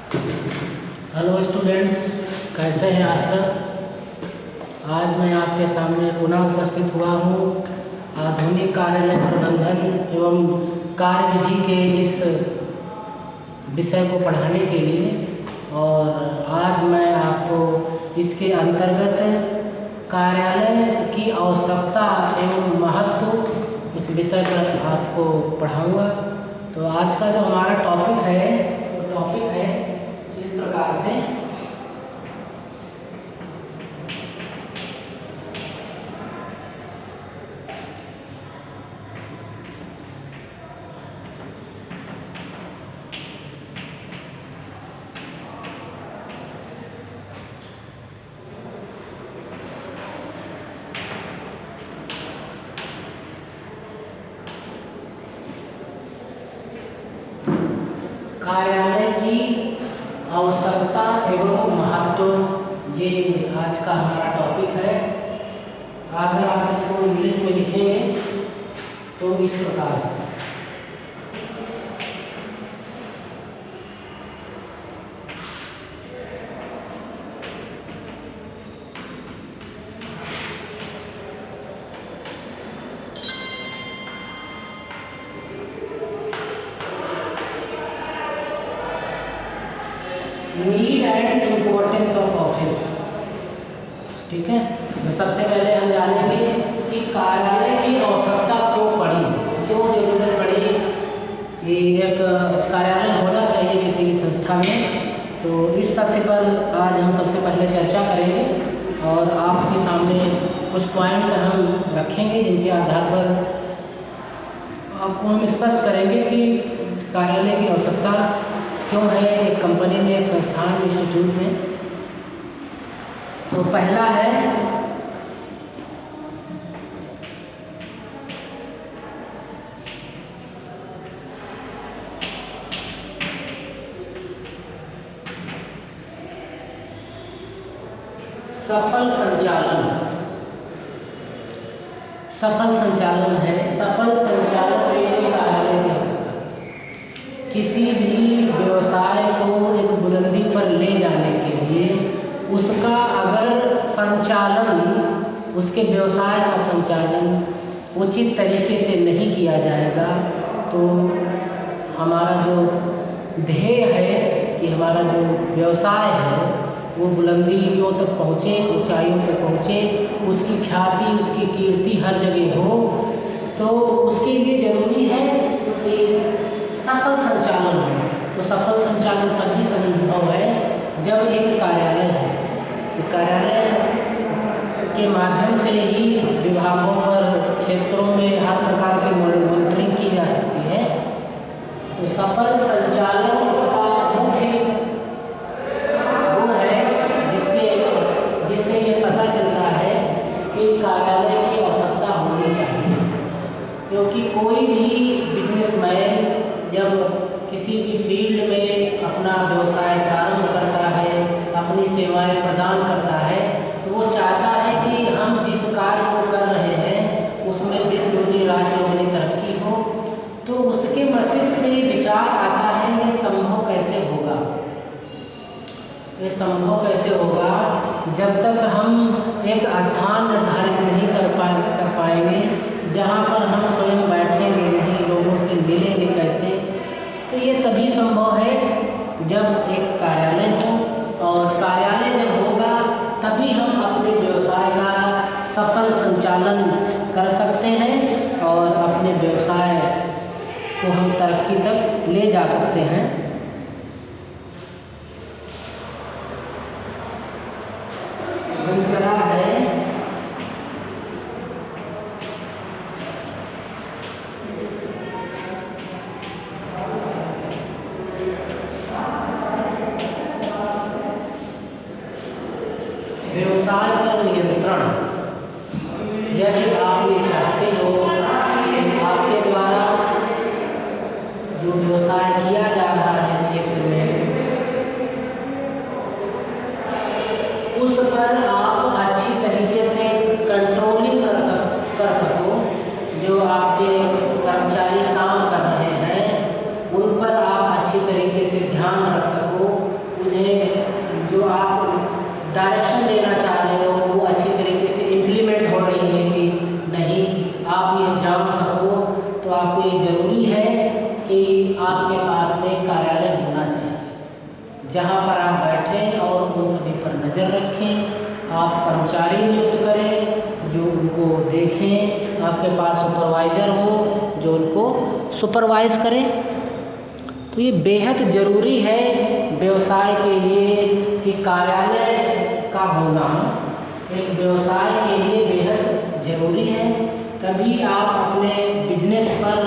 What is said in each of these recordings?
Hello students, कैसे हैं आप सब। आज मैं आपके सामने पुनः उपस्थित हुआ हूँ आधुनिक कार्यालय प्रबंधन एवं कार्यविधि के इस विषय को पढ़ाने के लिए। और आज मैं आपको इसके अंतर्गत कार्यालय की आवश्यकता एवं महत्व इस विषय पर आपको पढ़ाऊँगा। तो आज का जो हमारा टॉपिक है वो टॉपिक है इस प्रकार से। कार्यालय की आवश्यकता एवं महत्व, ये आज का हमारा टॉपिक है। अगर आप इसको इंग्लिश में लिखेंगे तो इस प्रकार से। Need and importance of office. ठीक है, तो सबसे पहले हम जानेंगे कि कार्यालय की आवश्यकता क्यों पड़ी, क्यों जरूरत पड़ी कि एक कार्यालय होना चाहिए किसी भी संस्था में। तो इस तथ्य पर आज हम सबसे पहले चर्चा करेंगे और आपके सामने कुछ पॉइंट हम रखेंगे जिनके आधार पर आपको हम स्पष्ट करेंगे कि कार्यालय की आवश्यकता क्यों है एक कंपनी में, एक संस्थान में, इंस्टीट्यूट में। तो पहला है सफल संचालन। सफल संचालन है, सफल संचालन के लिए कार्यालय की आवश्यकता। किसी भी व्यवसाय को एक बुलंदी पर ले जाने के लिए उसका अगर संचालन, उसके व्यवसाय का संचालन उचित तरीके से नहीं किया जाएगा तो हमारा जो ध्येय है कि हमारा जो व्यवसाय है वो बुलंदियों तक पहुँचे, ऊंचाइयों तक पहुँचे, उसकी ख्याति, उसकी कीर्ति हर जगह हो, तो उसके लिए ज़रूरी है कि सफल संचालन हो। तो सफल संचालन तभी संभव है जब एक कार्यालय है। कार्यालय के माध्यम से ही विभागों पर, क्षेत्रों में हर प्रकार की मॉनिटरिंग की जा सकती है। तो सफल संचालन इसका मुख्य गुण है जिससे ये पता चलता है कि कार्यालय की आवश्यकता होनी चाहिए। क्योंकि कोई भी बिजनेसमैन जब किसी भी फील्ड में अपना व्यवसाय प्रारंभ करता है, अपनी सेवाएं प्रदान करता है, तो वो चाहता है कि हम जिस कार्य को कर रहे हैं उसमें दिन दूनी रात चौगुनी तरक्की हो। तो उसके मस्तिष्क में विचार आता है ये संभव कैसे होगा। ये संभव कैसे होगा जब तक हम एक स्थान निर्धारित नहीं कर पाएंगे जहाँ पर हम स्वयं बैठेंगे नहीं, लोगों से मिलेंगे कैसे। तो ये तभी संभव है जब एक कार्यालय हो, और कार्यालय जब होगा तभी हम अपने व्यवसाय का सफल संचालन कर सकते हैं और अपने व्यवसाय को हम तरक्की तक ले जा सकते हैं। दूसरा है व्यवसाय पर नियंत्रण। यदि आप ये चाहते हो कि आपके द्वारा जो व्यवसाय किया जा रहा है डायरेक्शन देना चाह रहे हो वो अच्छी तरीके से इम्प्लीमेंट हो रही है कि नहीं, आप ये जान सको, तो आपको ये ज़रूरी है कि आपके पास में कार्यालय होना चाहिए जहाँ पर आप बैठें और उन सभी पर नज़र रखें। आप कर्मचारी नियुक्त करें जो उनको देखें, आपके पास सुपरवाइज़र हो जो उनको सुपरवाइज़ करे। तो ये बेहद ज़रूरी है व्यवसाय के लिए कि कार्यालय का होना एक व्यवसाय के लिए बेहद ज़रूरी है। तभी आप अपने बिजनेस पर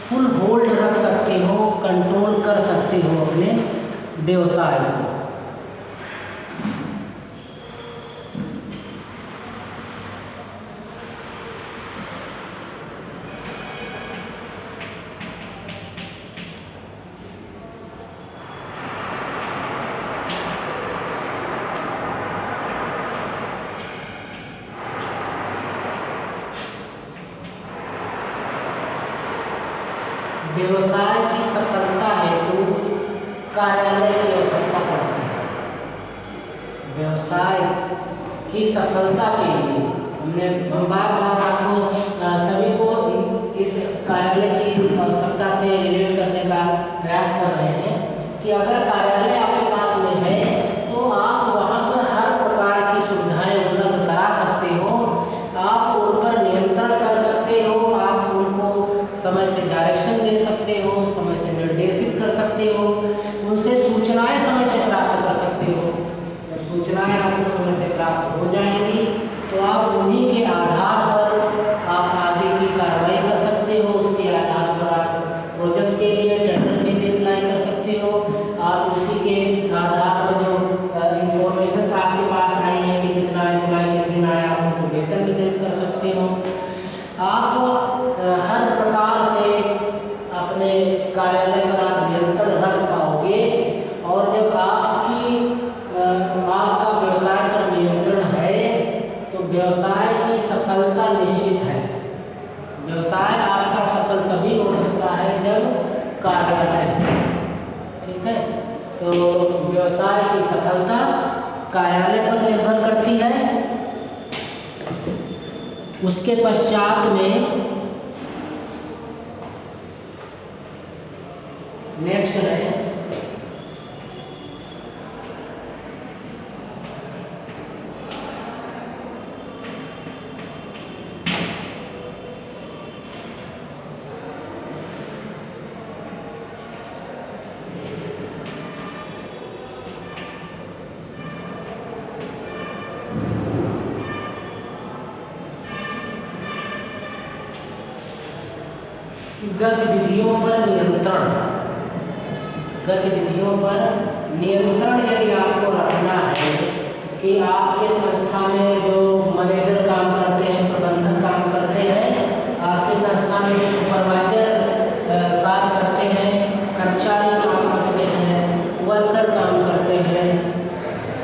फुल होल्ड रख सकते हो, कंट्रोल कर सकते हो अपने व्यवसाय को। व्यवसाय की सफलता हेतु कार्यालय की आवश्यकता पड़ती है। व्यवसाय की सफलता के लिए हम बार बार आपको सभी को इस कार्यालय की आवश्यकता से रिलेट करने का प्रयास कर रहे हैं कि अगर कार्यालय आपके पास में है तो आप वहाँ पर हर प्रकार की सुविधाएं उपलब्ध करा सकते हो, आप उन पर नियंत्रण कर सकते हो, आप उनको समय से डायरेक्शन दे सकते हो, समय से निर्देशित कर सकते हो, उनसे सूचनाएं समय से प्राप्त कर सकते हो। जब सूचनाएं आपको समय से प्राप्त हो जाएंगी तो आप उन्हीं के आधार पर आप आगे की कार्रवाई कर सकते हो। उसके आधार पर आप प्रोजेक्ट के लिए, टेंडर के लिए अप्लाई कर सकते हो। आप उसी के आधार पर जो इंफॉर्मेशन आपके पास आई है कि कितना एम्प्लॉय किस दिन आया, उनको वेतन वितरित कर सकते हो। आप हर प्रकार से अपने कार्यालय पर आप नियंत्रण रख पाओगे, और जब आपका व्यवसाय पर नियंत्रण है तो व्यवसाय की सफलता निश्चित है। व्यवसाय आपका सफल तभी हो सकता है जब कार्यालय है, ठीक है। तो व्यवसाय की सफलता कार्यालय पर निर्भर करती है। उसके पश्चात में नेक्स्ट है गतिविधियों पर नियंत्रण। गतिविधियों पर नियंत्रण यदि आपको रखना है कि आपके संस्था में जो मैनेजर काम करते हैं, प्रबंधक काम करते हैं, आपकी संस्था में जो सुपरवाइजर कार्य करते हैं, कर्मचारी काम करते हैं, वर्कर काम करते हैं,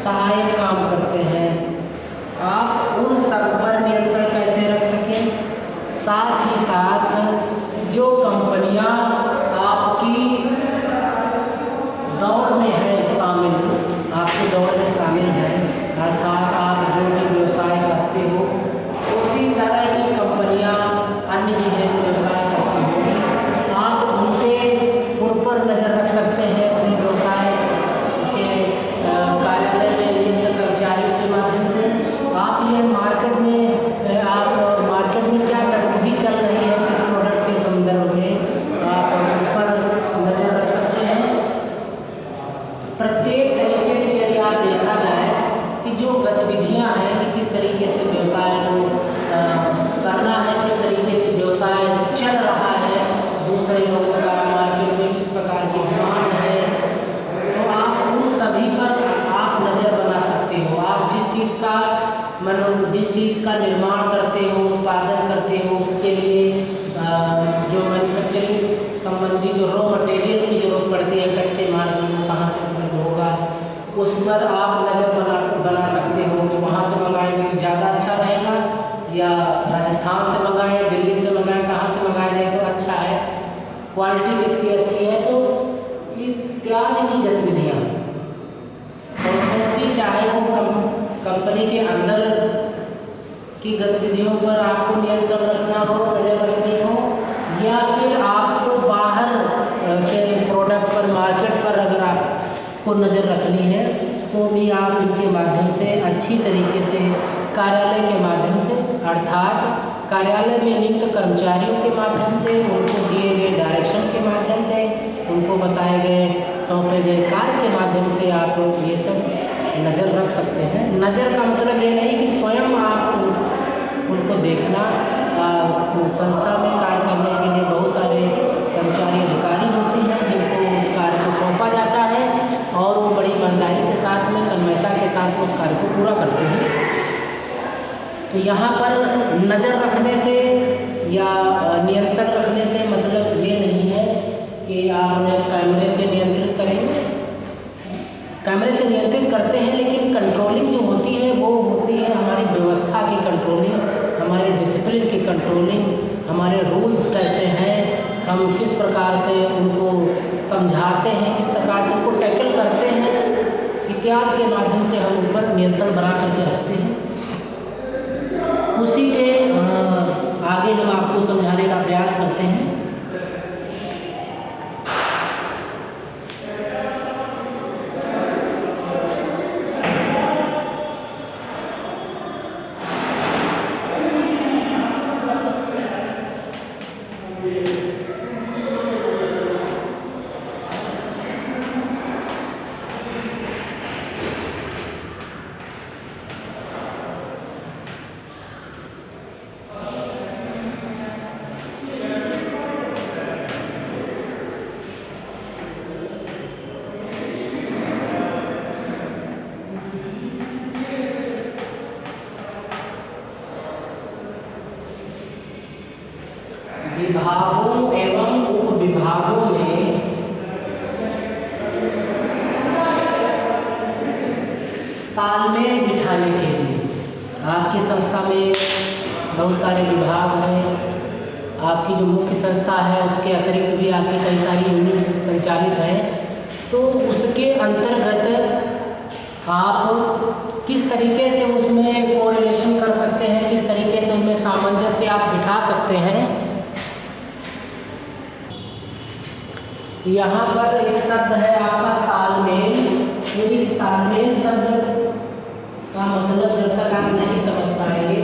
सहायक काम करते हैं, आप उन सब पर नियंत्रण कैसे रख सकें। साथ ही साथ जो कंपनियां आपकी दौड़ में है शामिल, आपकी दौड़ में शामिल है, अर्थात आप जो भी व्यवसाय करते हो उसी तरह की कंपनियां अन्य भी हैं जो व्यवसाय करती होंगी, आप उन पर नज़र रख सकते हैं अपने व्यवसाय के कार्यालय में नियुक्त कर्मचारियों के माध्यम से। आप ये मार्केट में क्या गतिविधि चल रही है, किस प्रोडक्ट के संदर्भ में आप उस पर नज़र रख सकते हैं। प्रत्येक तरीके से यदि आप देखा जाए कि जो गतिविधियां हैं कि किस तरीके से व्यवसाय को करना है, किस तरीके से व्यवसाय चल रहा है, दूसरे लोगों का मार्केट में किस प्रकार की डिमांड है, तो आप उन सभी पर आप नज़र बना सकते हो। आप जिस चीज़ का निर्माण करते हो, उत्पादन करते हो, उसके लिए जो मैन्युफैक्चरिंग संबंधी जो रॉ मटेरियल की जरूरत पड़ती है, कच्चे माल की, वो कहाँ से उपलब्ध होगा, उस पर आप नज़र बना सकते हो कि वहाँ से मंगाएंगे तो ज़्यादा अच्छा रहेगा, या राजस्थान से मंगाएं, दिल्ली से मंगाएं, कहाँ से मंगाया जाए तो अच्छा है, क्वालिटी किसकी अच्छी है। तो इत्यादि की गतिविधियाँ कौन सी, चाहे वो कंपनी के अंदर की गतिविधियों पर आपको नियंत्रण रखना हो, नज़र रखनी हो, या फिर आपको बाहर के प्रोडक्ट पर, मार्केट पर अगर आपको नज़र रखनी है तो भी आप इनके माध्यम से अच्छी तरीके से कार्यालय के माध्यम से, अर्थात कार्यालय में नियुक्त कर्मचारियों के माध्यम से, उनको दिए गए डायरेक्शन के माध्यम से, उनको बताए गए सौंपे गए कार्य के माध्यम से आप ये सब नज़र रख सकते हैं। नज़र का मतलब ये नहीं कि स्वयं आप उनको देखना। संस्था में कार्य करने के लिए बहुत सारे कर्मचारी अधिकारी होते हैं जिनको उस कार्य को सौंपा जाता है और वो बड़ी ईमानदारी के साथ में, तन्मयता के साथ उस कार्य को पूरा करते हैं। तो यहाँ पर नज़र रखने से या नियंत्रण रखने से मतलब ये नहीं है कि आप उन्हें कैमरे से नियंत्रित करेंगे। कैमरे से नियंत्रित करते हैं, लेकिन कंट्रोलिंग जो होती है वो होती है हमारी व्यवस्था की कंट्रोलिंग, हमारे डिसिप्लिन की कंट्रोलिंग, हमारे रूल्स कैसे हैं, हम किस प्रकार से उनको समझाते हैं, किस प्रकार से उनको टैकल करते हैं, इत्यादि के माध्यम से हम उन पर नियंत्रण बना करके रखते हैं। उसी के आगे हम आपको समझाने का प्रयास करते हैं। विभागों एवं उपविभागों में तालमेल बिठाने के लिए आपकी संस्था में बहुत सारे विभाग हैं। आपकी जो मुख्य संस्था है उसके अतिरिक्त भी आपकी कई सारी यूनिट्स संचालित हैं, तो उसके अंतर्गत आप किस तरीके से उसमें कोरिलेशन कर सकते हैं, किस तरीके से उनमें सामंजस्य आप बिठा सकते हैं। यहाँ पर एक शब्द है आपका तालमेल। तो इस तालमेल शब्द का मतलब जब तक आप नहीं समझ पाएंगे,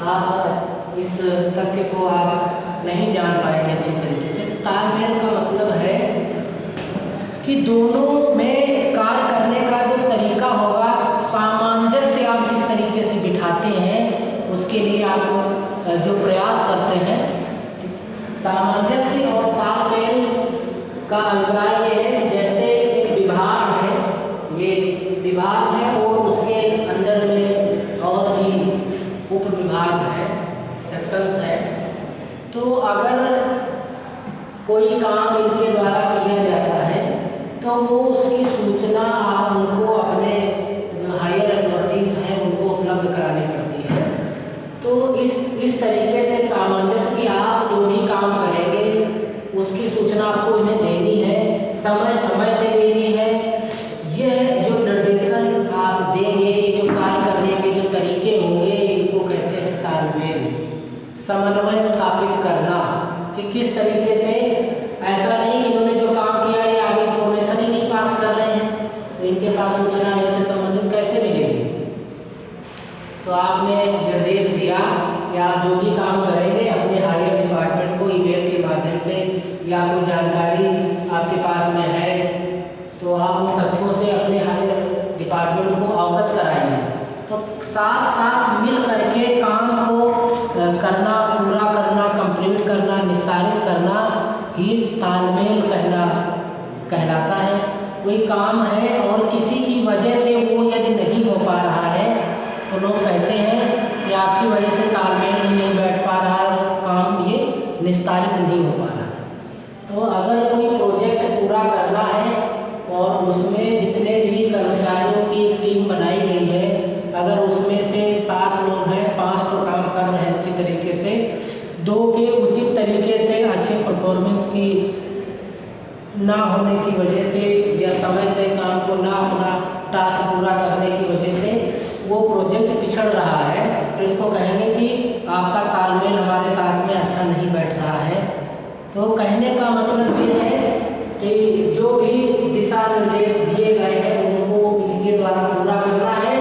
आप इस तथ्य को आप नहीं जान पाएंगे अच्छी तरीके से। तो तालमेल का मतलब है कि दोनों में कार्य करने का जो तरीका होगा, सामंजस्य आप किस तरीके से बिठाते हैं, उसके लिए आप जो प्रयास करते हैं। सामंजस्य और तालमेल का अभिप्राय ये है कि जैसे एक विभाग है, ये विभाग है और उसके अंदर में और भी उप विभाग है, सेक्शंस है। तो अगर कोई काम इनके द्वारा किया जाता है तो वो उसकी सूचना आप उनको, अपने जो हायर अथॉरिटीज़ हैं उनको उपलब्ध करानी पड़ती है। तो इस तरीके से सामंजस्य कि आप जो भी काम करेंगे उसकी सूचना आपको इन्हें देनी है, समय समय से देनी है। यह जो निर्देशन आप देंगे, ये जो कार्य करने के जो तरीके होंगे, इनको कहते हैं तालमेल। समन्वय स्थापित करना कि किस तरीके से, ऐसा नहीं कि इन्होंने जो काम किया है आगे इंफॉर्मेशन ही नहीं पास कर रहे हैं, तो इनके पास सूचना इनसे संबंधित कैसे मिलेगी। तो आपने निर्देश दिया कि आप जो भी काम करेंगे अपने हायर डिपार्टमेंट को ईमेल के माध्यम से, या कोई जानकारी आपके पास में है तो आप उन तथ्यों से अपने हायर डिपार्टमेंट को अवगत कराएंगे। तो साथ साथ मिल करके काम को करना, पूरा करना, कंप्लीट करना, निस्तारित करना ही तालमेल कहलाता है। कोई काम है और किसी की वजह से वो यदि नहीं हो पा रहा है तो लोग कहते हैं कि आपकी वजह से तालमेल ही नहीं बैठ पा रहा है और काम ये निस्तारित नहीं हो पा रहा है। तो अगर कोई प्रोजेक्ट पूरा करना है और उसमें जितने भी कर्मचारियों की टीम बनाई गई है, अगर उसमें से 7 लोग हैं, 5 तो काम कर रहे हैं अच्छी तरीके से, 2 के उचित तरीके से अच्छे परफॉर्मेंस की ना होने की वजह से या समय से काम को ना अपना टास्क पूरा करने की वजह से वो प्रोजेक्ट बिछड़ रहा है तो इसको कहेंगे कि आपका तालमेल हमारे साथ में अच्छा नहीं बैठ रहा है। तो कहने का मतलब ये है कि जो भी दिशा निर्देश दिए गए हैं उनको इनके द्वारा पूरा करना है,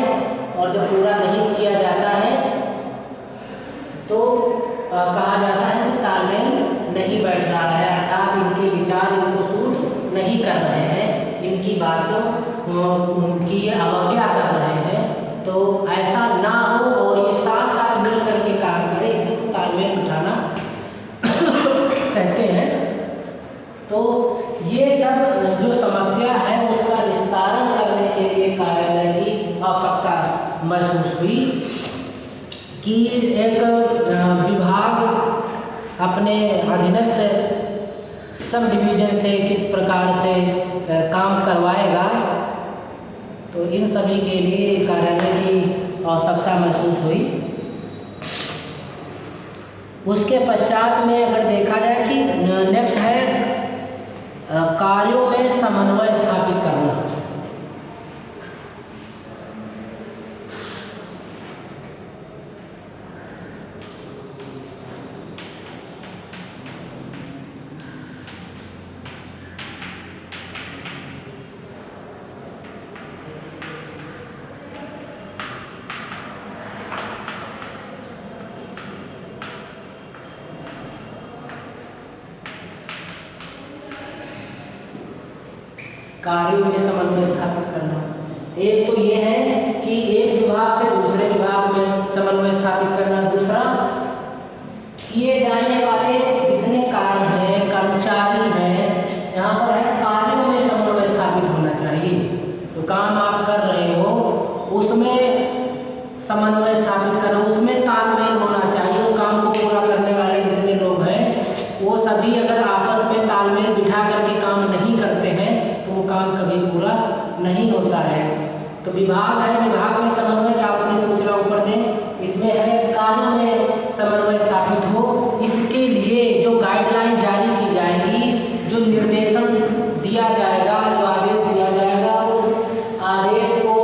और जब पूरा नहीं किया जाता है तो कहा जाता है कि तालमेल नहीं बैठ रहा है, अर्थात इनके विचार इनको सूट नहीं कर रहे हैं, इनकी बातों की अवज्ञा कर रहे हैं। तो ऐसा ना हो और ये साथ साथ मिल करके काम करें, इसी को तालमेल बिठाना कहते हैं। तो ये सब जो समस्या है उसका निस्तारण करने के लिए कार्यालय की आवश्यकता महसूस हुई कि एक विभाग अपने अधीनस्थ सब डिवीज़न से किस प्रकार से काम करवाएगा। तो इन सभी के लिए कार्यालय की आवश्यकता महसूस हुई। उसके पश्चात में अगर देखा जाए कि नेक्स्ट है कार्यों में समन्वय स्थापित करना। कार्यों में समन्वय स्थापित करना, एक तो ये है कि एक विभाग से दूसरे विभाग में समन्वय स्थापित करना। दूसरा, किए जाने वाले जितने कार्य हैं, कर्मचारी हैं, यहाँ पर है कार्यों में समन्वय स्थापित होना चाहिए। जो काम आप कर रहे हो उसमें समन्वय स्थापित करना, उसमें तालमेल होना चाहिए। उस काम को पूरा करने वाले जितने लोग हैं वो सभी अगर आपस में तालमेल बिठा करके काम नहीं करते हैं तो वो काम कभी पूरा नहीं होता है। तो विभाग है, विभाग में समन्वय का अपनी सूचना ऊपर दें, इसमें है कार्यों में समन्वय स्थापित हो। इसके लिए जो गाइडलाइन जारी की जाएगी, जो निर्देशन दिया जाएगा, जो आदेश दिया जाएगा, उस आदेश को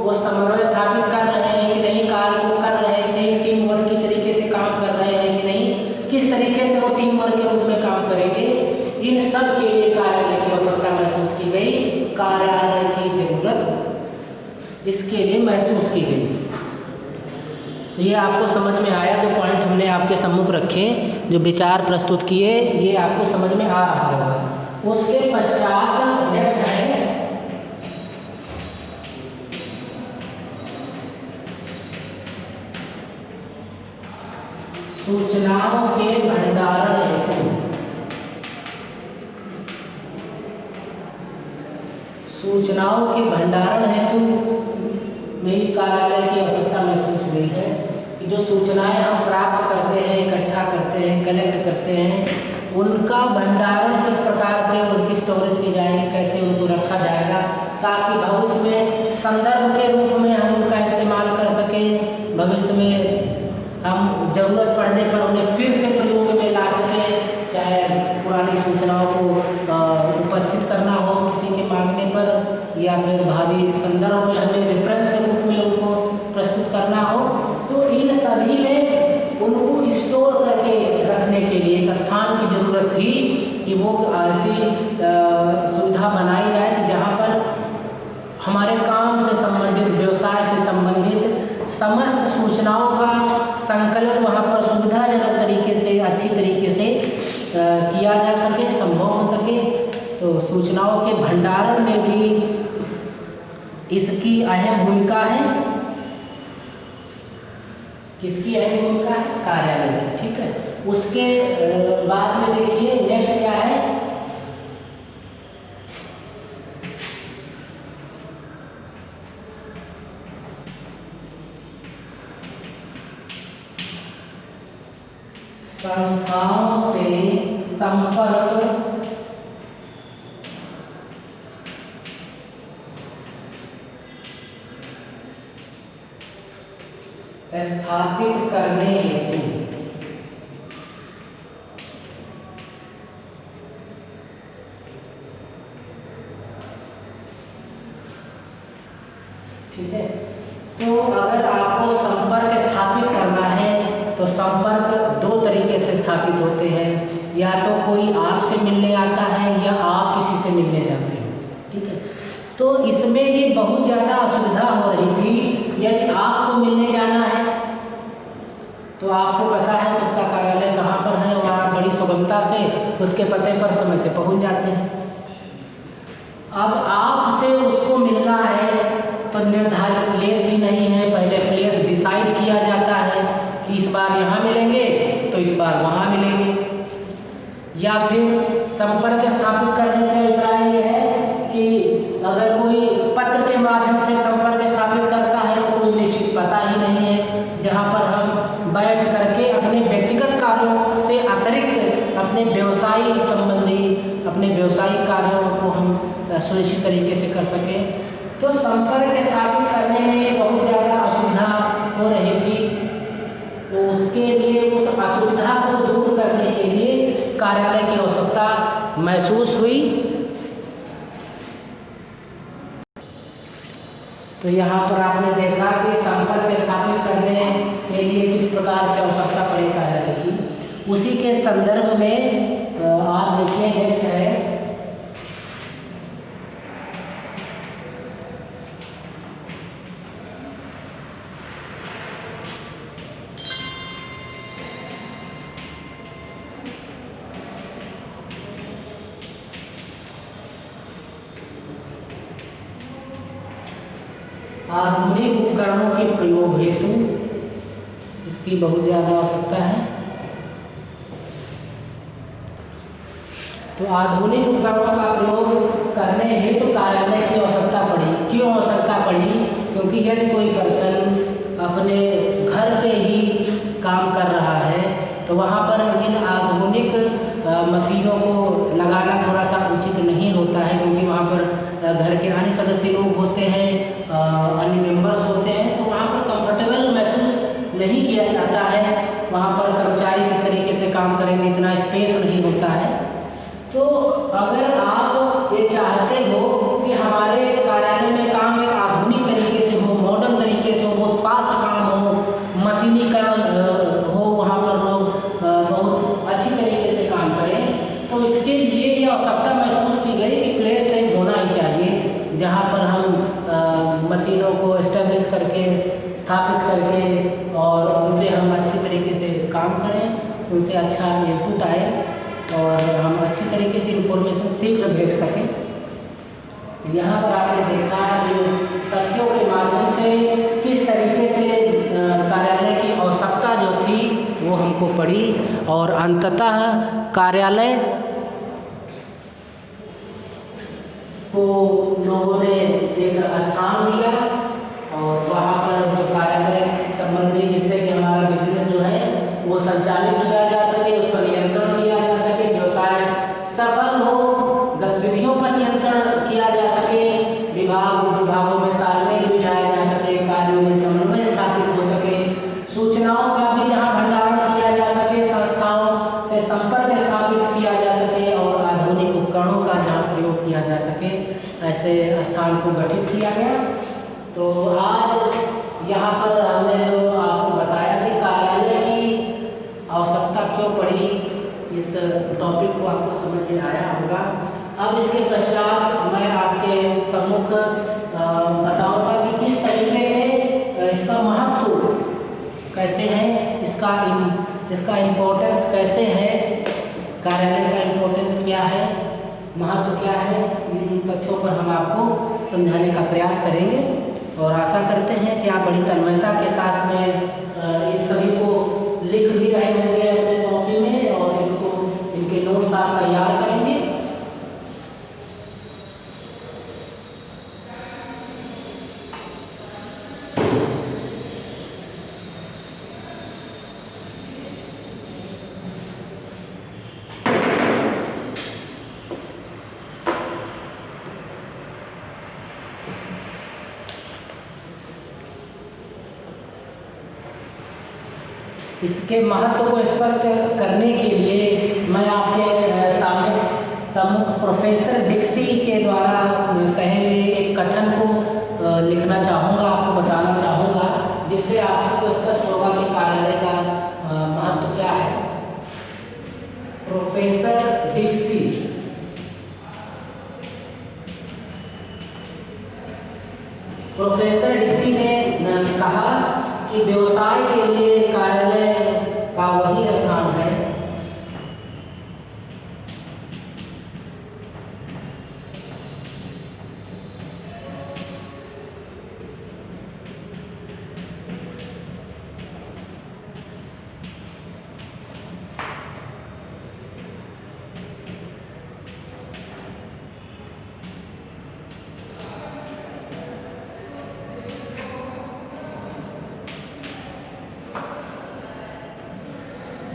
वो समन्वय स्थापित कर रहे हैं कि नहीं, कार्य को कर रहे हैं कि नहीं, टीम वर्क की तरीके से काम कर रहे हैं कि नहीं, किस तरीके से वो टीम वर्क के रूप में काम करेंगे। इन सब के लिए कार्यालय की आवश्यकता महसूस की गई, कार्यालय की जरूरत इसके लिए महसूस की गई। तो ये आपको समझ में आया, जो पॉइंट हमने आपके सम्मुख रखे, जो विचार प्रस्तुत किए, ये आपको समझ में आ रहा होगा। उसके पश्चात नेक्स्ट है सूचनाओं के भंडारण हेतु। सूचनाओं के भंडारण हेतु मेरी कार्यालय की आवश्यकता महसूस हुई है कि जो सूचनाएं हम प्राप्त करते हैं, इकट्ठा करते हैं, कलेक्ट करते हैं, उनका भंडारण किस प्रकार से, उनकी स्टोरेज की जाएगी, कैसे उनको रखा जाएगा, ताकि भविष्य में संदर्भ के रूप में हम उनका इस्तेमाल कर सकें, भविष्य में हम जरूरत पड़ने पर उन्हें फिर से प्रयोग में ला सकें। चाहे पुरानी सूचनाओं को उपस्थित करना हो किसी के मांगने पर, या फिर भावी संदर्भ में हमें रेफरेंस के रूप में उनको प्रस्तुत करना हो, तो इन सभी में उनको स्टोर करके रखने के लिए एक स्थान की जरूरत थी कि वो ऐसी सुविधा बनाई जाए कि जहाँ पर हमारे काम से संबंधित, व्यवसाय से संबंधित समस्त सूचनाओं का संकलन वहाँ पर सुविधाजनक तरीके से, अच्छी तरीके से किया जा सके, संभव हो सके। तो सूचनाओं के भंडारण में भी इसकी अहम भूमिका है। किसकी अहम भूमिका है? कार्यालय की। ठीक है, उसके बाद में देखिए नेक्स्ट क्या है, संस्थाओं से संपर्क स्थापित करने हेतु। ठीक है, तो अगर आपको संपर्क स्थापित करना है तो संपर्क दो तरीके से स्थापित होते हैं, या तो कोई आपसे मिलने आता है या आप किसी से मिलने जाते हो, ठीक है। तो इसमें ये बहुत ज़्यादा असुविधा हो रही थी। यदि आपको मिलने जाना है तो आपको पता है कि उसका कार्यालय कहाँ पर है, वहाँ बड़ी सुगमता से उसके पते पर समय से पहुँच जाते हैं। अब आपसे उसको मिलना है तो निर्धारित प्लेस ही नहीं है, पहले प्लेस डिसाइड किया जाता है कि इस बार यहाँ मिलेंगे तो इस बार वहाँ मिलेंगे। या फिर संपर्क स्थापित करने से अभिप्राय ये है कि अगर कोई पत्र के माध्यम से संपर्क स्थापित करता है तो कोई निश्चित पता ही नहीं है, जहाँ पर हम बैठ करके अपने व्यक्तिगत कार्यों से अतिरिक्त अपने व्यवसाय संबंधी अपने व्यवसायिक कार्यों को हम सुनिश्चित तरीके से कर सकें। तो संपर्क स्थापित करने में बहुत ज़्यादा असुविधा हो रही थी, तो उसके लिए उस असुविधा को दूर करने के लिए कार्यालय की आवश्यकता महसूस हुई। तो यहाँ पर आपने देखा कि संपर्क स्थापित करने के लिए किस प्रकार से आवश्यकता पड़े कार्यालय की, उसी के संदर्भ में आप देखिए नेक्स्ट है आधुनिक उपकरणों के प्रयोग हेतु इसकी बहुत ज़्यादा आवश्यकता है। तो आधुनिक उपकरणों का प्रयोग करने हेतु कार्यालय की आवश्यकता पड़ी। क्यों आवश्यकता पड़ी? क्योंकि यदि कोई पर्सन अपने घर से ही काम कर रहा है तो वहाँ पर इन आधुनिक मशीनों को लगाना थोड़ा सा उचित नहीं होता है, क्योंकि वहाँ पर घर के अन्य सदस्य लोग होते हैं, अन्य मेंबर्स होते हैं, तो वहाँ पर कंफर्टेबल महसूस नहीं किया जाता है। वहाँ पर कर्मचारी किस तरीके से काम करेंगे, इतना स्पेस नहीं होता है। तो अगर आप ये चाहते हो कि हमारे कार्यालय में काम एक आधुनिक तरीके से हो, मॉडर्न तरीके से हो, बहुत फास्ट काम हो, मशीनीकरण हो, वहाँ पर लोग बहुत अच्छी तरीके से काम करें, तो इसके लिए ये आवश्यकता महसूस की गई कि प्लेस टाइप होना ही चाहिए, जहाँ पर हम मशीनों को एस्टेब्लिश करके स्थापित करके और उनसे हम अच्छी तरीके से काम करें, उनसे अच्छा इनपुट आए और हम अच्छी तरीके से इंफॉर्मेशन शीघ्र भेज सकें। यहाँ पर आपने देखा इन तथ्यों के माध्यम से किस तरीके से कार्यालय की आवश्यकता जो थी वो हमको पड़ी और अंततः कार्यालय को लोगों ने एक स्थान दिया और वहाँ पर जो कार्यालय संबंधी जिससे कि हमारा बिजनेस जो है वो संचालित किया जा सके, उस पर नियंत्रण किया जा सके, व्यवसाय सफल हो, गतिविधियों पर नियंत्रण किया जा सके, विभागों में तालमेल बिठाया जा सके, कार्यों में समन्वय स्थापित हो सके, सूचनाओं का भी जहाँ भंडारण किया जा सके, संस्थाओं से संपर्क स्थापित किया जा सके और आधुनिक उपकरणों का जहाँ प्रयोग किया जा सके, ऐसे स्थान को गठित किया गया। तो आज यहाँ पर हमने जो आपको बताया कि कार्यालय की आवश्यकता क्यों पड़ी, इस टॉपिक को आपको समझ में आया होगा। अब इसके पश्चात मैं आपके सम्मुख बताऊंगा कि किस तरीके से इसका महत्व कैसे है, इसका इम्पोर्टेंस कैसे है, कार्यालय का इम्पोर्टेंस क्या है, महत्व क्या है, इन तथ्यों पर हम आपको समझाने का प्रयास करेंगे और आशा करते हैं कि आप बड़ी तन्मयता के साथ में इन सभी को लिख भी रहे होंगे अपने कॉपी में और इनके नोट्स आप तैयार करेंगे। इसके महत्व को स्पष्ट करने के लिए मैं आपके सम्मुख प्रोफेसर डिक्सी के द्वारा कहे हुए एक कथन को लिखना चाहूँगा, आपको बताना चाहूँगा। प्रोफेसर डिक्सी ने कहा कि व्यवसाय के लिए कार्यालय का वही स्थान है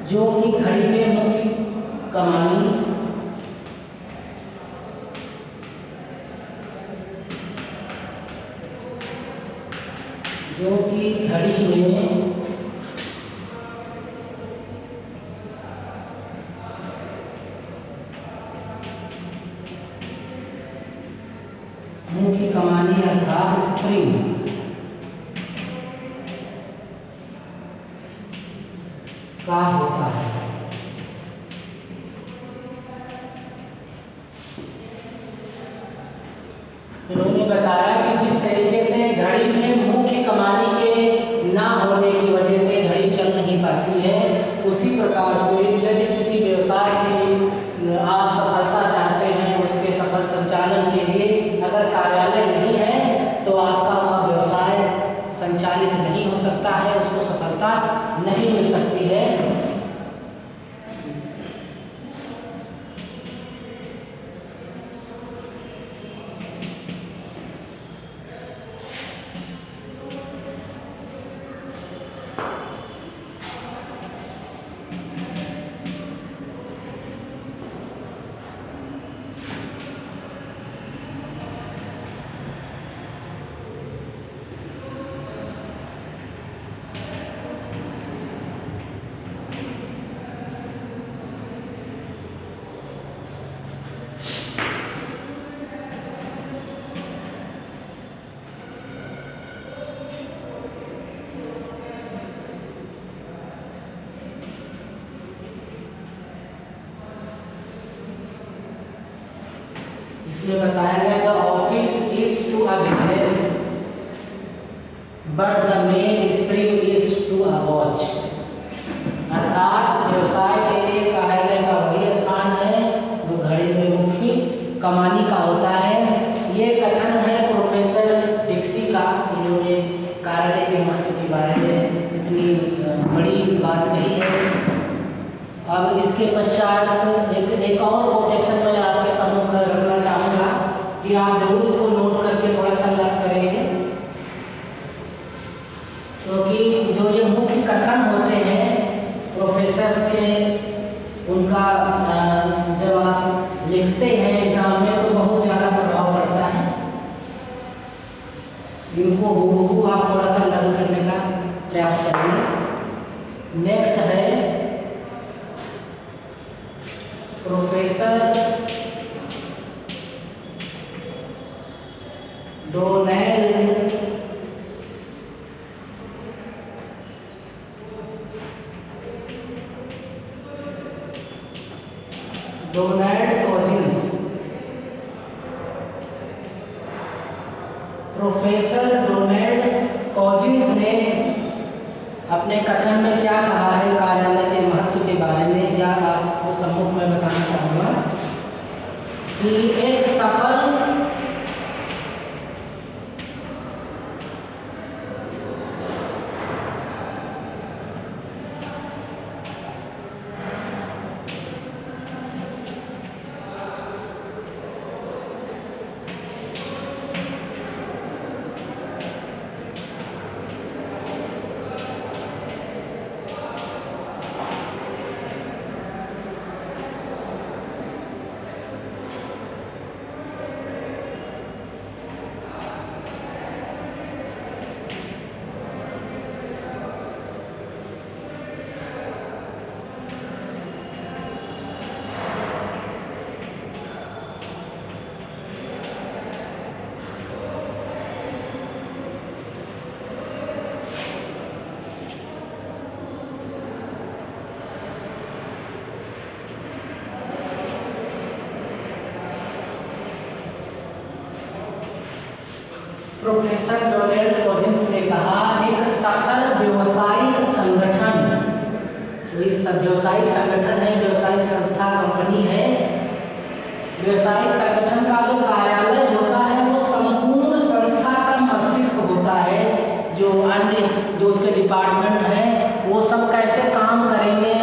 जो कि घड़ी में मुख्य कमानी जो कि घड़ी में मुख्य कमानी अर्थात स्प्रिंग का होता है। इन्होंने बताया कि जिस तरीके से घड़ी में मुख्य कमानी के ना होने की वजह से घड़ी चल नहीं पाती है, उसी प्रकार से यदि किसी व्यवसाय की आप सफलता चाहते हैं, उसके सफल संचालन के लिए अगर कार्यालय नहीं है तो आपका वह व्यवसाय संचालित नहीं हो सकता है, उसको सफलता नहीं मिल सकती है। इसमें बताया गया the office is to a business but the main spring is to a watch. अर्थात व्यवसाय के लिए कार्यालय का वही स्थान है जो घड़ी में मुख्य कमानी का होता है। ये कथन है प्रोफेसर डिक्सी का। इन्होंने कार्यालय के महत्व के बारे में इतनी बड़ी बात कही है। अब इसके पश्चात एक और कोटेशन में आपके सम्मुख रखना चाहूँगा कि आप जरूर इसको नोट करके थोड़ा सा याद करेंगे, क्योंकि जो ये मुख्य कथन होते हैं प्रोफेसर के, उनका जब आप लिखते हैं एग्जाम में तो बहुत ज़्यादा प्रभाव पड़ता है। इनको हूबहू आप थोड़ा सा लर्न करने का प्रयास करेंगे। नेक्स्ट है प्रोफेसर डोनाल्ड कॉजिन्स। प्रोफेसर डोनाल्ड कॉजिन्स ने अपने कथन में क्या कहा है कार्यालय के महत्व के बारे में, या आपको सम्मुख में बताना चाहूँगा कि एक सफल प्रोफेसर डोनाल्ड कॉजिन्स ने कहा, एक सफल व्यवसायिक संगठन, तो इस व्यवसायिक संगठन है, व्यवसायिक संस्था, कंपनी है, व्यवसायिक संगठन का जो कार्यालय होता है वो संपूर्ण संस्था का मस्तिष्क होता है। जो अन्य जो उसके डिपार्टमेंट हैं वो सब कैसे काम करेंगे,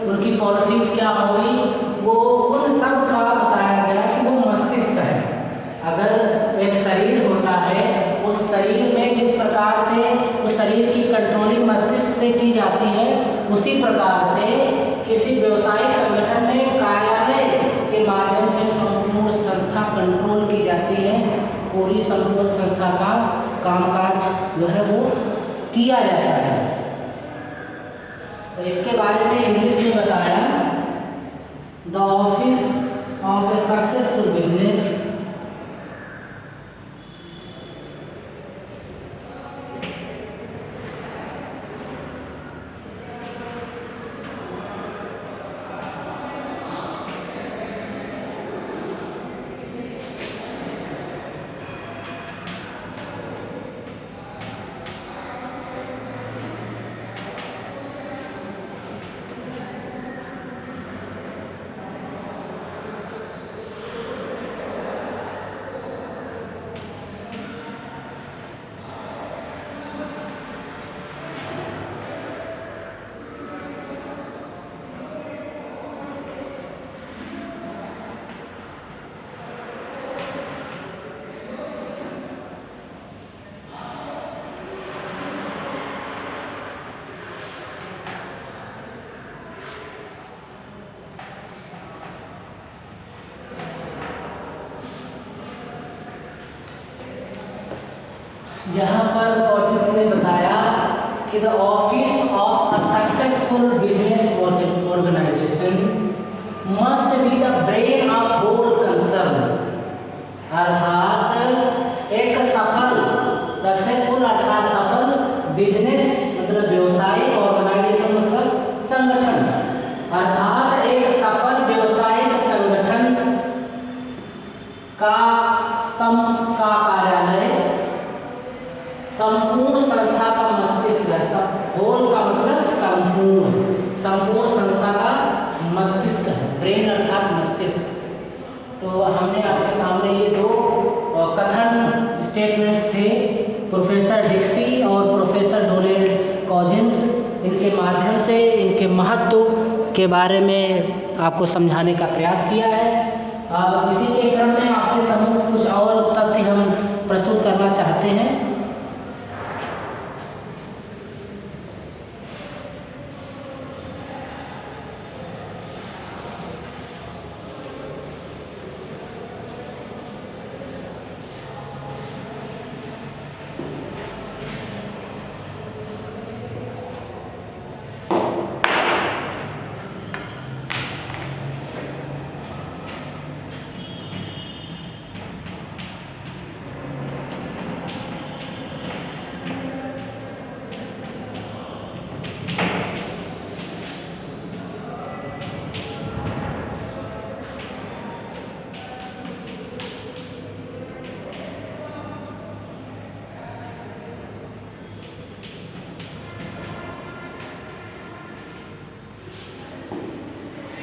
उनकी पॉलिसीज क्या होगी, वो उन सब का बताया गया कि वो मस्तिष्क है। अगर एक शरीर होता है, उस शरीर में जिस प्रकार से उस शरीर की कंट्रोलिंग मस्तिष्क से की जाती है, उसी प्रकार से किसी व्यवसायिक संगठन में कार्यालय के माध्यम से संपूर्ण संस्था कंट्रोल की जाती है, पूरी संपूर्ण संस्था का कामकाज जो है वो किया जाता है। तो इसके बारे में इंग्लिश में बताया, the office of a successful business यहाँ पर कॉजिन्स ने बताया कि the office of a successful business organization must be the brain of whole concern, अर्थात एक सफल सक्सेसफुल अर्थात सफल बिजनेस मतलब व्यवसायिक, ऑर्गेनाइजेशन मतलब संगठन, अर्थात एक सफल व्यवसायिक संगठन का कार्यालय संपूर्ण संस्था का मस्तिष्क है। होल का मतलब संपूर्ण, संपूर्ण संस्था का मस्तिष्क है, ब्रेन अर्थात मस्तिष्क। तो हमने आपके सामने ये दो कथन स्टेटमेंट्स थे, प्रोफेसर डिक्सी और प्रोफेसर डोनाल्ड कॉजिन्स, इनके माध्यम से इनके महत्व के बारे में आपको समझाने का प्रयास किया है। अब इसी के क्रम में आपके सम्मुख कुछ और तथ्य हम प्रस्तुत करना चाहते हैं।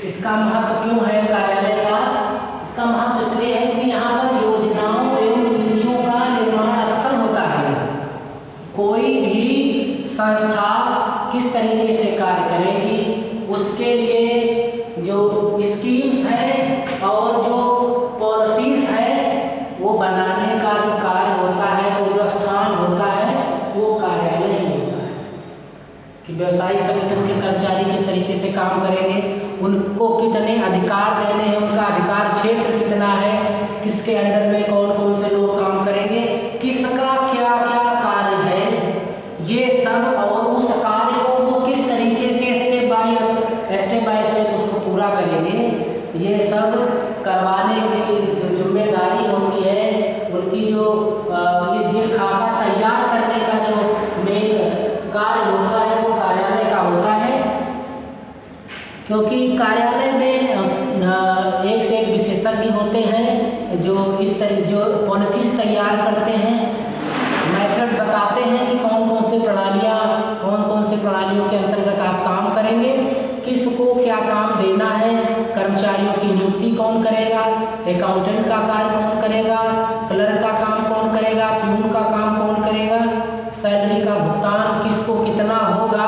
इसका महत्व क्यों है कार्यालय का? इसका महत्व इसलिए है कि यहाँ पर योजनाओं एवं नीतियों का निर्माण स्थल होता है। कोई भी संस्था किस तरीके से कार्य करेगी, उसके लिए जो स्कीम्स है और जो पॉलिसीज है वो बनाने का जो कार्य होता है, वो जो स्थान होता है वो कार्यालय ही होता है। कि व्यवसायिक संगठन के कर्मचारी किस तरीके से काम करेंगे, उनको कितने अधिकार देने हैं, उनका अधिकार क्षेत्र कितना है, किसके अंडर में कौन कौन से लोग काम करेंगे, किसका क्या क्या कार्य है, ये सब, और उस कार्य को वो किस तरीके से स्टेप बाय स्टेप उसको पूरा करेंगे, ये सब करवाने की जो जिम्मेदारी होती है, उनकी जो ये खाका तैयार करने का जो मेन कार्य होता है वो कार्यालय का होता है। क्योंकि कार्यालय में एक से एक विशेषज्ञ होते हैं जो इस तरह जो पॉलिसीज तैयार करते हैं, कौन करेगा, अकाउंटेंट का कार्य कौन करेगा, क्लर्क का काम कौन करेगा, प्यून का काम कौन करेगा, सैलरी का भुगतान किसको कितना होगा,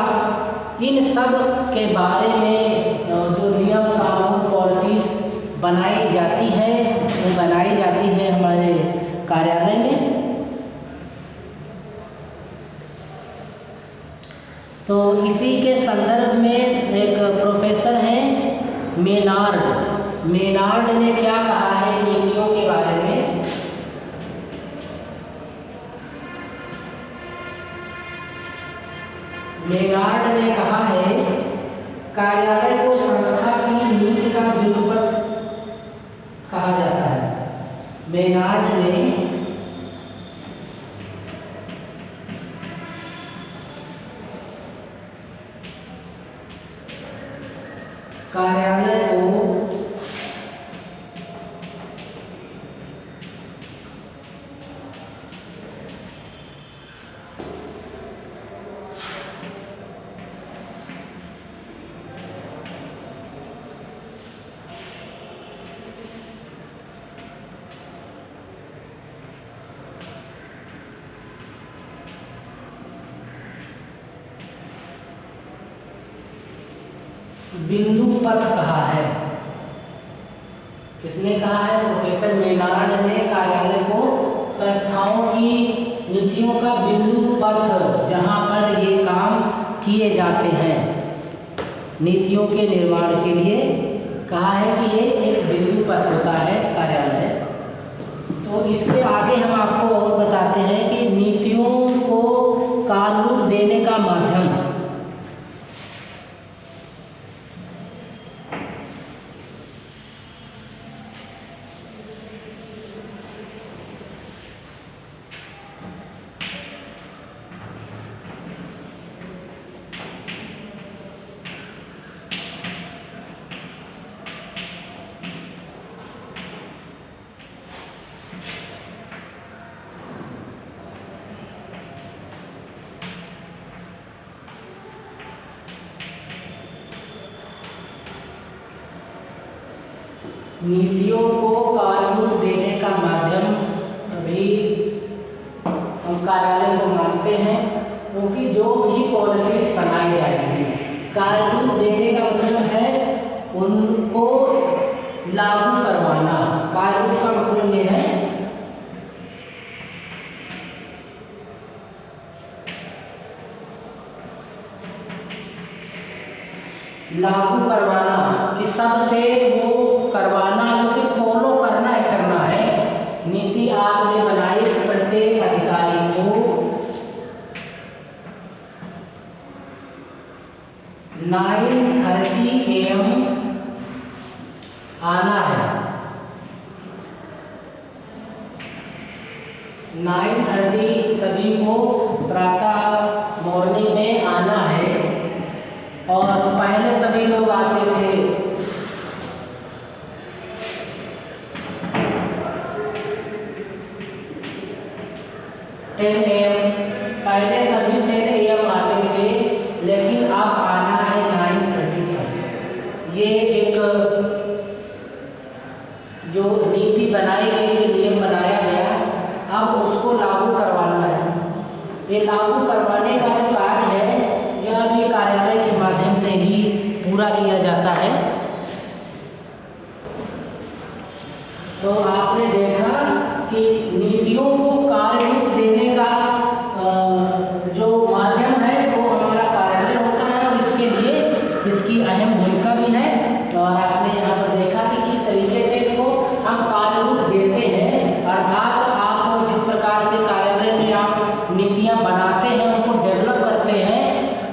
इन सब के बारे में जो नियम कानून पॉलिसीज बनाई जाती है वो बनाई जाती है हमारे कार्यालय में। तो इसी के संदर्भ में एक प्रोफेसर हैं मेनार्ड ने क्या कहा है नीतियों के बारे में। मेनार्ड ने कहा है कार्यालय को संस्था की नीति का बिंदुपथ कहा जाता है। मेनार्ड ने कार्यालय को बिंदु पथ कहा है। किसने कहा है? प्रोफेसर मेनार्ड ने कार्यालय को संस्थाओं की नीतियों का बिंदु पथ, जहां पर ये काम किए जाते हैं नीतियों के निर्माण के लिए, कहा है कि ये एक बिंदु पथ होता है कार्यालय। तो इसके आगे हम आपको और बताते हैं कि नीतियों को कार्य रूप देने का माध्यम, नीतियों को कार्य रूप देने का माध्यम अभी हम कार्यालय को मानते हैं, क्योंकि जो भी पॉलिसीज बनाई जाएगी कार्य रूप देने का मतलब है उनको लागू करवाना। कार्य रूप का मतलब ये है लागू करवाना, कि सबसे वो करवाना, उसे फॉलो करना है। नीति आपने बनाई, प्रत्येक अधिकारी को 9:30 AM आना है। 9:30 सभी को प्रातः मॉर्निंग में आना है। और पहले सभी लोग आते थे 10 AM, पहले सभी 10 AM आते थे, लेकिन अब आना है 9:30 पर। ये एक जो नीति बनाई गई, जो नियम बनाया गया, अब उसको लागू करवाना है। ये लागू करवाने का जो कार्य है यह भी कार्यालय के माध्यम से ही पूरा किया जाता है। तो आपने देखा कि नीतियों को कार्य रूप देने का जो माध्यम है वो हमारा कार्यालय होता है, और इसके लिए इसकी अहम भूमिका भी है। और आपने यहाँ पर देखा कि किस तरीके से इसको हम कार्य रूप देते हैं, अर्थात आप जिस प्रकार से कार्यालय में आप नीतियाँ बनाते हैं, उनको डेवलप करते हैं,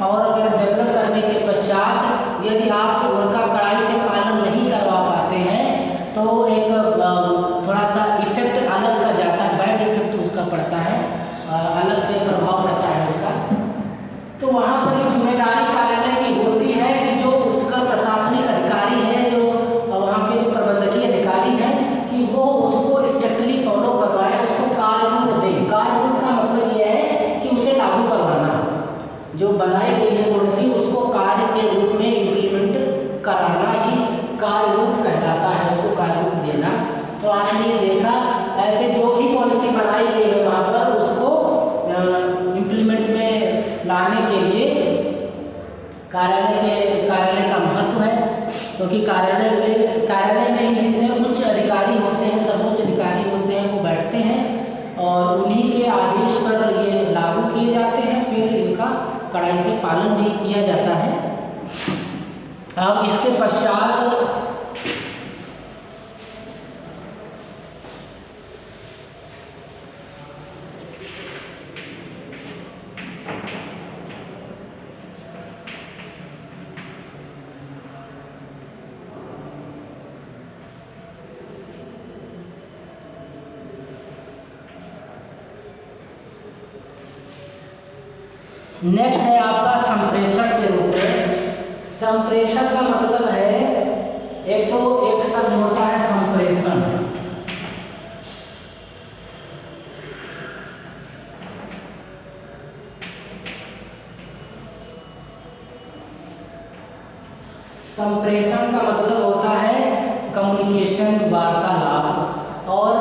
और अगर डेवलप करने के पश्चात यदि आप उनका कड़ाई से पालन नहीं करवा पाते हैं तो एक थोड़ा सा इफेक्ट अलग सा जाता है, बैड इफेक्ट उसका पड़ता है। बनाई गई है वहाँ पर उसको इम्प्लीमेंट में लाने के लिए कार्यालय का महत्व है, क्योंकि कार्यालय में ही जितने उच्च अधिकारी होते हैं, सर्वोच्च अधिकारी होते हैं, वो बैठते हैं और उन्हीं के आदेश पर ये लागू किए जाते हैं, फिर इनका कड़ाई से पालन भी किया जाता है। अब इसके पश्चात नेक्स्ट है आपका संप्रेषण के रूप में। संप्रेषण का मतलब है, एक शब्द होता है संप्रेषण। संप्रेषण का मतलब होता है कम्युनिकेशन, वार्तालाप, और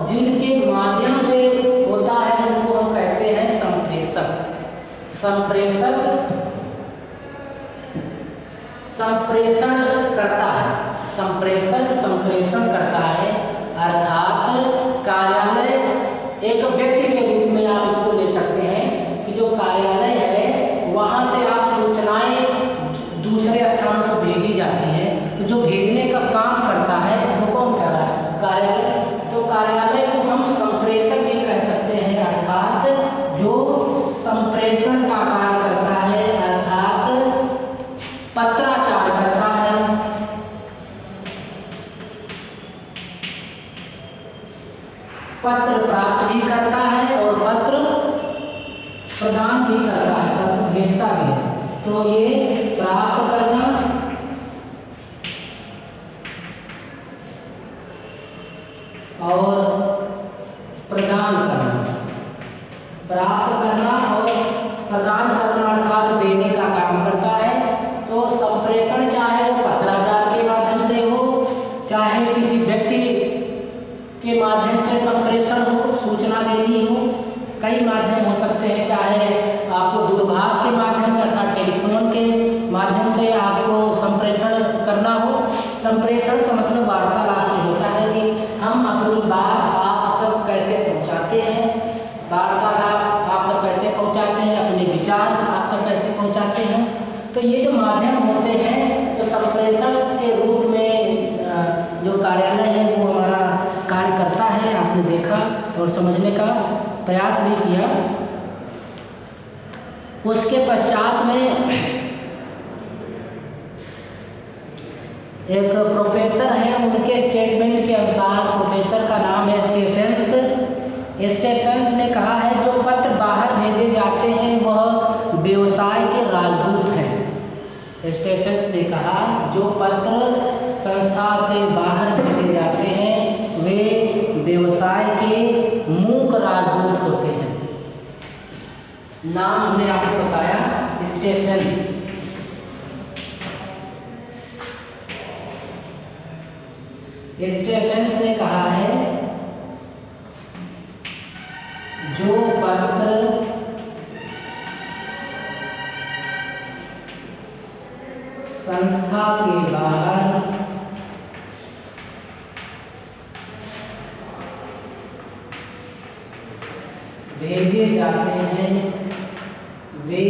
जिनके माध्यम से होता है उनको हम कहते हैं संप्रेषक। संप्रेषण करता है, संप्रेषण संप्रेषण करता है, अर्थात कार्यालय एक व्यक्ति के रूप में आप इसको ले सकते हैं कि जो कार्यालय है वहाँ से आप सूचनाएं दूसरे स्थान को भेजी जाती है, तो जो भेजने का काम करता है वो कौन कर रहा है? कार्यालय। तो कार्यालय को हम संप्रेषक भी कह सकते हैं, अर्थात जो संप्रेषण का कार्य करता है, अर्थात पत्राचार करता है, पत्र प्राप्त भी करता है और पत्र प्रदान भी करता है, पत्र भेजता भी है। तो ये प्राप्त करना और प्रदान करना, प्राप्त करना और प्रदान करना अर्थात देने का काम करता है। तो संप्रेषण चाहे वो पत्राचार के माध्यम से हो, चाहे किसी व्यक्ति के माध्यम से संप्रेषण हो, सूचना देनी हो, कई माध्यम हो सकते हैं। चाहे आपको दूरभाष के माध्यम से अर्थात टेलीफोन के माध्यम से आपको संप्रेषण करना हो। संप्रेषण का मतलब वार्तालाप से होता है कि हम अपनी बात आप तक कैसे पहुंचाते हैं, वार्तालाप आप तक कैसे पहुंचाते हैं, अपने विचार आप तक कैसे पहुंचाते हैं। तो ये जो माध्यम होते हैं, तो संप्रेषण के रूप में जो कार्यालय है वो हमारा कार्य करता है। आपने देखा और समझने का प्रयास भी किया। उसके पश्चात में एक प्रोफेसर है, उनके स्टेटमेंट के अनुसार, प्रोफेसर का नाम है स्टेफेंस ने कहा है जो पत्र बाहर भेजे जाते हैं वह व्यवसाय के राजदूत हैं। स्टेफेंस ने कहा जो पत्र संस्था से बाहर भेजे जाते हैं वे व्यवसाय के मूक राजदूत होते हैं। नाम हमने आपको बताया स्टेफेंस। स्टेफेंस ने कहा है जो पत्र संस्था के बाहर भेजे जाते हैं वे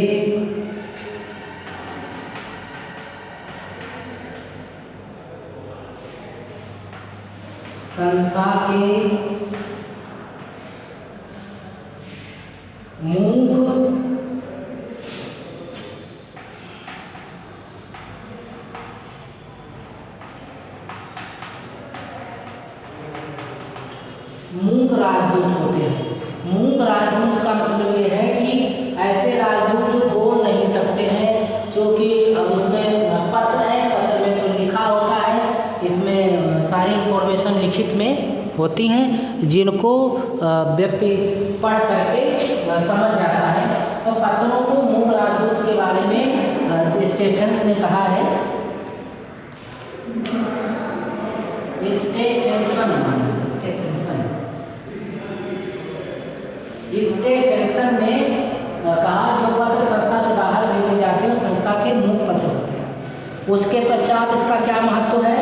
संस्था के मूक राजदूत होते हैं। मूक राजदूत का मतलब ये है कि ऐसे राजदूत जो बोल नहीं सकते हैं, जो कि अब उसमें पत्र है, पत्र में तो लिखा होता है, इसमें सारी इन्फॉर्मेशन लिखित में होती हैं जिनको व्यक्ति पढ़ करके समझ जाता है। तो पत्रों को मूक राजदूत के बारे में स्टेफेंस ने कहा है। स्टेफेंसन ने कहा जो पत्र संस्था से बाहर भेजे जाते हैं वो संस्था के मुख पत्र होते हैं। उसके पश्चात इसका क्या महत्व है?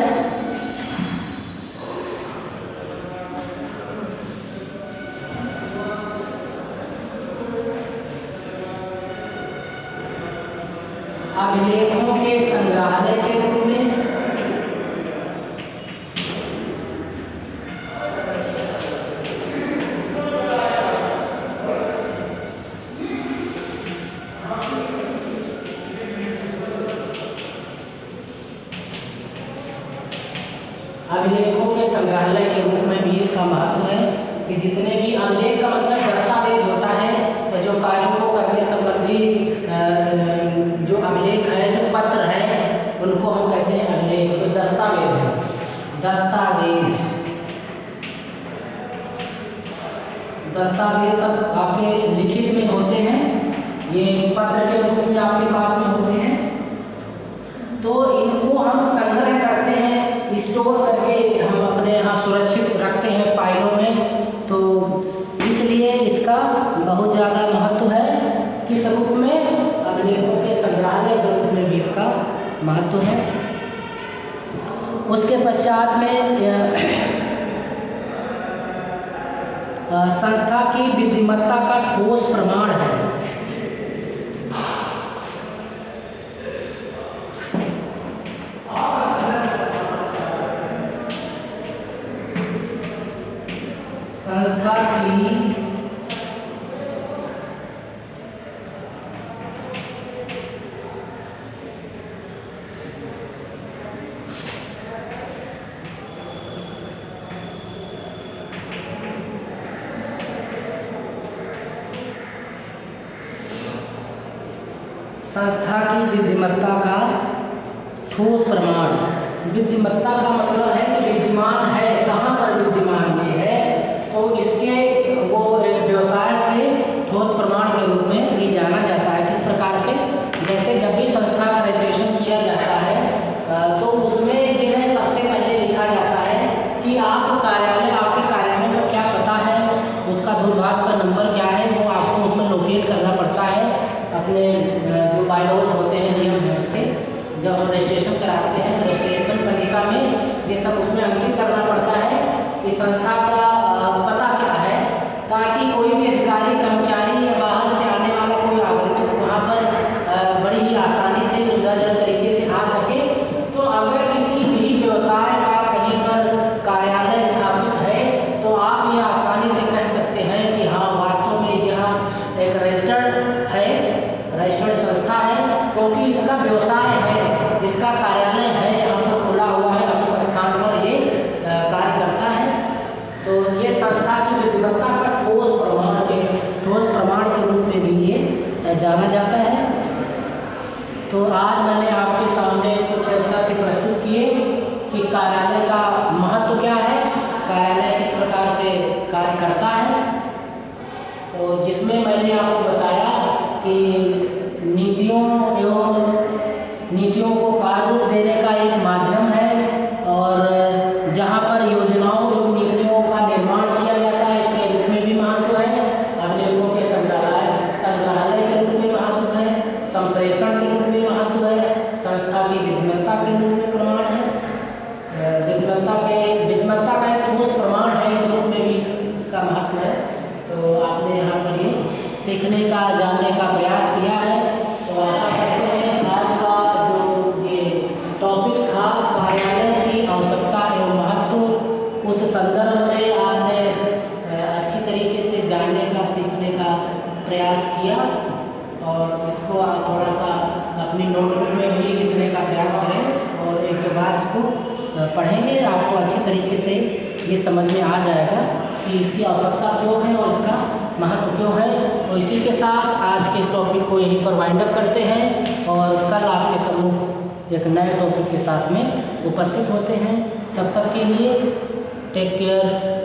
अभिलेखों के संग्रहालय के रूप में, अभिलेखों के संग्रहालय के रूप में भी इसका महत्व है कि जितने भी अभिलेख का मतलब दस्तावेज होता है, जो कार्यों को करने संबंधी जो अभिलेख है, जो पत्र है, उनको हम कहते हैं अभिलेख। जो दस्तावेज है, दस्तावेज सब आपके लिखित में होते हैं, ये पत्र के रूप में आपके पास में होते हैं। तो इनको हम संग्रह करते हैं, स्टोर करके हम अपने यहाँ सुरक्षित रखते हैं फाइलों में। तो इसलिए इसका बहुत ज़्यादा महत्व है। किस रूप में? अभिलेखों के संग्रहालय के रूप में भी इसका महत्व है। उसके पश्चात में संस्था की विधिमत्ता का ठोस प्रमाण है। संस्था की विधिमत्ता का ठोस प्रमाण। विधिमत्ता का मतलब है कि विद्यमान है, कहाँ पर विद्यमान ये है, तो इसके वो एक व्यवसाय के ठोस प्रमाण के रूप में भी जाना जाता है। किस प्रकार से? जैसे जब भी संस्था का रजिस्ट्रेशन किया जाता है तो उसमें जो है सबसे पहले लिखा जाता है कि आप कार्यालय, आपके कार्यालय का क्या पता है, उसका दूरभाष का नंबर क्या है, वो आपको उसमें लोकेट करना पड़ता है। अपने जो बायलॉज होते हैं, नियम है उसके, जब हम रजिस्ट्रेशन कराते हैं तो रजिस्ट्रेशन पंजिका में ये सब उसमें अंकित करना पड़ता है कि संस्था का पता क्या है, ताकि कोई भी अधिकारी, कर्मचारी या बाहर से आने वाला कोई आगंतुक वहाँ पर बड़ी ही आसानी से सुविधाजनक तरीके से आ सके। तो अगर किसी भी व्यवसाय का कहीं पर कार्यालय स्थापित है तो आप ये आसानी से कह सकते हैं कि हाँ वास्तव में यहाँ एक रजिस्टर्ड है, रजिस्टर्ड संस्था है, क्योंकि इसका व्यवसाय है, इसका कार्यालय है, यहाँ पर खुला हुआ है, अमुक स्थान पर ये कार्य करता है। तो ये संस्था की विधिमत्ता का ठोस प्रमाण के रूप में भी ये जाना जाता है। तो आज मैंने आपके सामने कुछ तथ्य प्रस्तुत किए कि कार्यालय का महत्व क्या है, कार्यालय किस प्रकार से कार्य करता है। तो जिसमें मैंने आपको बताया कि नीतियों को कार्य रूप देने का एक माध्यम है, और जहाँ पर योजनाओं एवं नीतियों का निर्माण किया जाता है इसके रूप में भी महत्व है। अभिलेखों के संग्रहालय के रूप में महत्व है, संप्रेषण के रूप में महत्व है, संस्था की विधिमत्ता के रूप में प्रमाण है, विधिमत्ता का एक ठोस प्रमाण है, इस रूप में भी इसका महत्व है। तो आपने यहाँ पर ये सीखने का, जानने का प्रयास किया है। तो आशा करते हैं आज का जो ये टॉपिक था कार्यालय की आवश्यकता एवं महत्व, उस संदर्भ में आपने अच्छी तरीके से जानने का, सीखने का प्रयास किया, और इसको आप थोड़ा सा अपनी नोटबुक में भी लिखने का प्रयास करें, और एक के बाद इसको पढ़ेंगे। आपको अच्छी तरीके से ये समझ में आ जाएगा कि इसकी आवश्यकता क्यों है और इसका महत्व क्यों है। तो इसी के साथ आज के इस टॉपिक को यहीं पर वाइंड अप करते हैं, और कल आपके सम्मुख एक नए टॉपिक के साथ में उपस्थित होते हैं। तब तक के लिए टेक केयर।